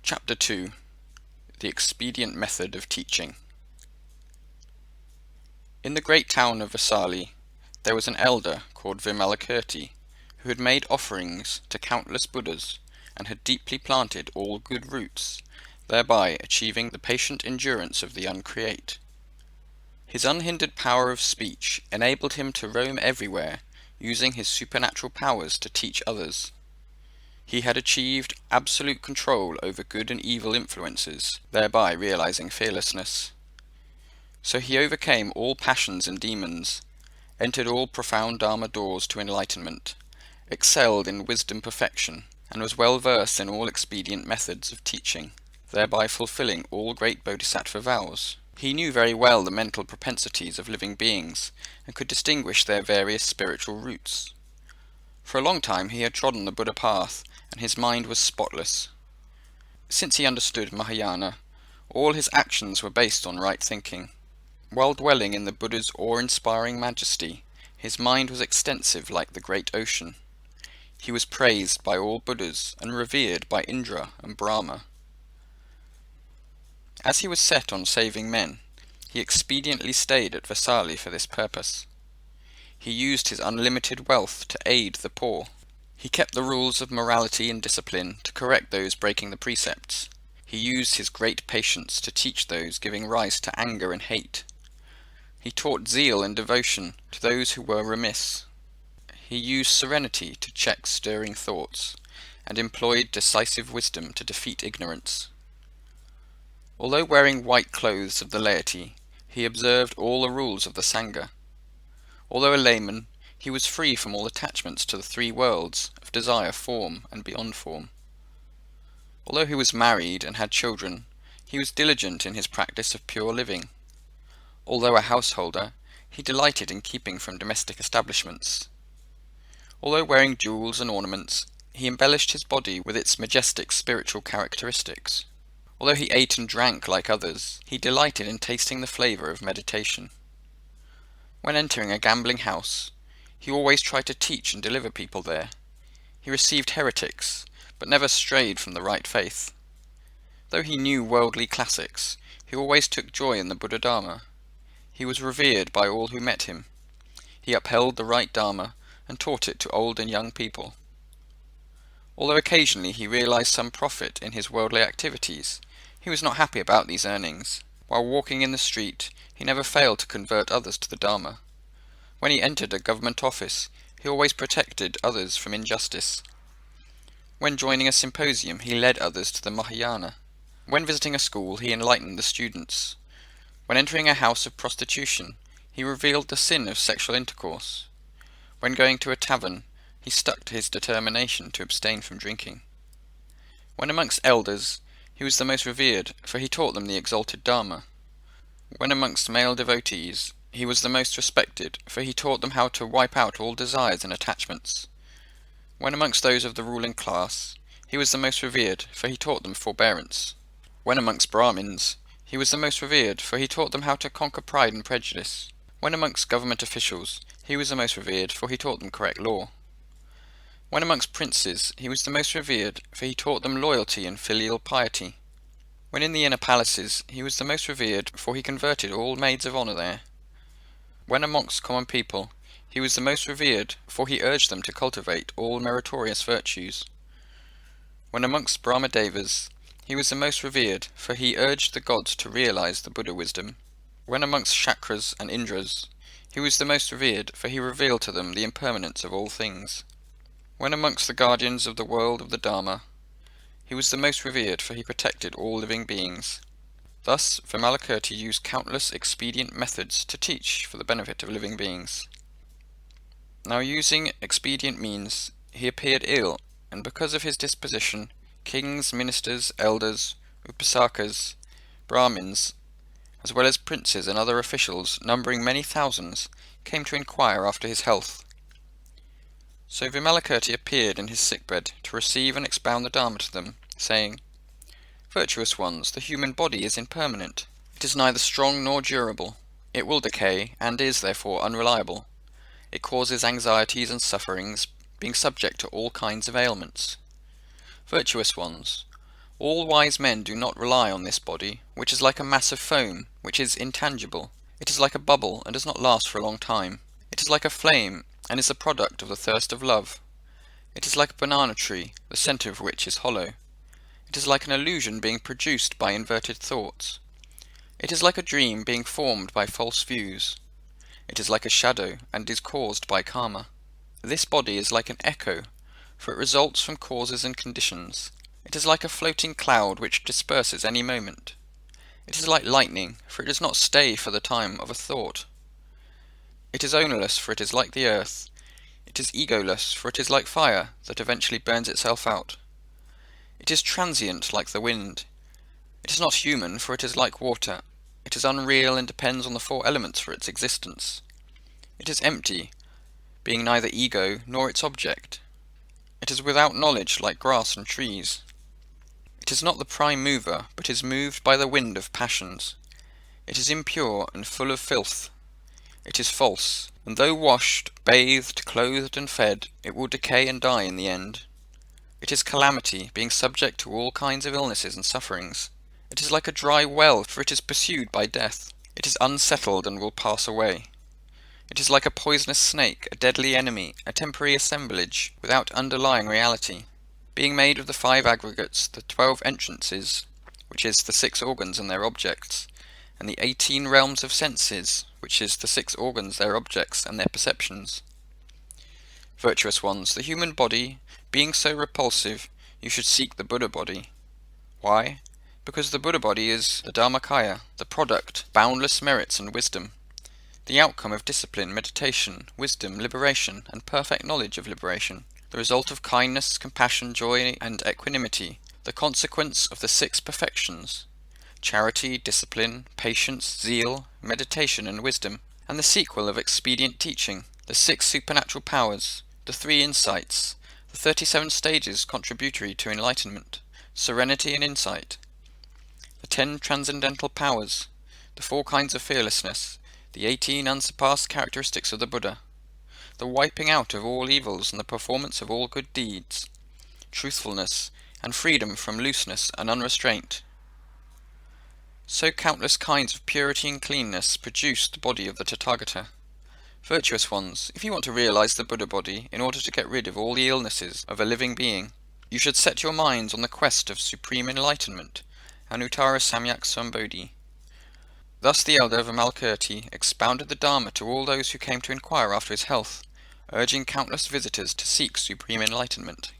Chapter 2. The Expedient Method of Teaching. In the great town of Vesali, there was an elder called Vimalakirti, who had made offerings to countless Buddhas, and had deeply planted all good roots, thereby achieving the patient endurance of the uncreate. His unhindered power of speech enabled him to roam everywhere, using his supernatural powers to teach others. He had achieved absolute control over good and evil influences, thereby realizing fearlessness. So he overcame all passions and demons, entered all profound Dharma doors to enlightenment, excelled in wisdom perfection, and was well versed in all expedient methods of teaching, thereby fulfilling all great bodhisattva vows. He knew very well the mental propensities of living beings, and could distinguish their various spiritual roots. For a long time he had trodden the Buddha path, and his mind was spotless. Since he understood Mahayana, all his actions were based on right thinking. While dwelling in the Buddha's awe-inspiring majesty, his mind was extensive like the great ocean. He was praised by all Buddhas and revered by Indra and Brahma. As he was set on saving men, he expediently stayed at Vesali for this purpose. He used his unlimited wealth to aid the poor. He kept the rules of morality and discipline to correct those breaking the precepts. He used his great patience to teach those giving rise to anger and hate. He taught zeal and devotion to those who were remiss. He used serenity to check stirring thoughts, and employed decisive wisdom to defeat ignorance. Although wearing white clothes of the laity, he observed all the rules of the Sangha. Although a layman, he was free from all attachments to the three worlds of desire, form, and beyond form. Although he was married and had children, he was diligent in his practice of pure living. Although a householder, he delighted in keeping from domestic establishments. Although wearing jewels and ornaments, he embellished his body with its majestic spiritual characteristics. Although he ate and drank like others, he delighted in tasting the flavor of meditation. When entering a gambling house, he always tried to teach and deliver people there. He received heretics, but never strayed from the right faith. Though he knew worldly classics, he always took joy in the Buddha Dharma. He was revered by all who met him. He upheld the right Dharma and taught it to old and young people. Although occasionally he realized some profit in his worldly activities, he was not happy about these earnings. While walking in the street, he never failed to convert others to the Dharma. When he entered a government office, he always protected others from injustice. When joining a symposium, he led others to the Mahayana. When visiting a school, he enlightened the students. When entering a house of prostitution, he revealed the sin of sexual intercourse. When going to a tavern, he stuck to his determination to abstain from drinking. When amongst elders, he was the most revered, for he taught them the exalted Dharma. When amongst male devotees, he was the most respected, for he taught them how to wipe out all desires and attachments. When amongst those of the ruling class, he was the most revered, for he taught them forbearance. When amongst Brahmins, he was the most revered, for he taught them how to conquer pride and prejudice. When amongst government officials, he was the most revered, for he taught them correct law. When amongst princes, he was the most revered, for he taught them loyalty and filial piety. When in the inner palaces, he was the most revered, for he converted all maids of honour there. When amongst common people, he was the most revered, for he urged them to cultivate all meritorious virtues. When amongst Brahmadevas, he was the most revered, for he urged the gods to realize the Buddha wisdom. When amongst Chakras and Indras, he was the most revered, for he revealed to them the impermanence of all things. When amongst the guardians of the world of the Dharma, he was the most revered, for he protected all living beings. Thus, Vimalakirti used countless expedient methods to teach for the benefit of living beings. Now, using expedient means, he appeared ill, and because of his disposition, kings, ministers, elders, upasakas, Brahmins, as well as princes and other officials, numbering many thousands, came to inquire after his health. So Vimalakirti appeared in his sickbed to receive and expound the Dharma to them, saying, "Virtuous ones, the human body is impermanent. It is neither strong nor durable. It will decay, and is therefore unreliable. It causes anxieties and sufferings, being subject to all kinds of ailments. Virtuous ones, All wise men do not rely on this body, which is like a mass of foam, which is intangible. It is like a bubble, and does not last for a long time. It is like a flame, and is the product of the thirst of love. It is like a banana tree, the centre of which is hollow. It is like an illusion being produced by inverted thoughts. It is like a dream being formed by false views. It is like a shadow, and is caused by karma. This body is like an echo, for it results from causes and conditions. It is like a floating cloud which disperses any moment. It is like lightning, for it does not stay for the time of a thought. It is ownerless, for it is like the earth. It is egoless, for it is like fire that eventually burns itself out. It is transient like the wind. It is not human, for it is like water. It is unreal and depends on the four elements for its existence. It is empty, being neither ego nor its object. It is without knowledge like grass and trees. It is not the prime mover, but is moved by the wind of passions. It is impure and full of filth. It is false, and though washed, bathed, clothed, and fed, it will decay and die in the end. It is calamity, being subject to all kinds of illnesses and sufferings. It is like a dry well, for it is pursued by death. It is unsettled and will pass away. It is like a poisonous snake, a deadly enemy, a temporary assemblage, without underlying reality. Being made of the 5 aggregates, the 12 entrances, which is the 6 organs and their objects, and the 18 realms of senses, which is the 6 organs, their objects, and their perceptions. Virtuous ones, the human body, being so repulsive, you should seek the Buddha body. Why? Because the Buddha body is the Dharmakaya, the product, boundless merits and wisdom, the outcome of discipline, meditation, wisdom, liberation, and perfect knowledge of liberation, the result of kindness, compassion, joy, and equanimity, the consequence of the 6 perfections, charity, discipline, patience, zeal, meditation, and wisdom, and the sequel of expedient teaching, the 6 supernatural powers, the 3 insights, the 37 stages contributory to enlightenment, serenity and insight, the 10 transcendental powers, the 4 kinds of fearlessness, the 18 unsurpassed characteristics of the Buddha, the wiping out of all evils and the performance of all good deeds, truthfulness, and freedom from looseness and unrestraint. So countless kinds of purity and cleanness produce the body of the Tathagata. Virtuous ones, if you want to realize the Buddha body in order to get rid of all the illnesses of a living being, you should set your minds on the quest of supreme enlightenment, Anuttara Samyak Sambodhi. Thus the elder Vimalakirti expounded the Dharma to all those who came to inquire after his health, urging countless visitors to seek supreme enlightenment.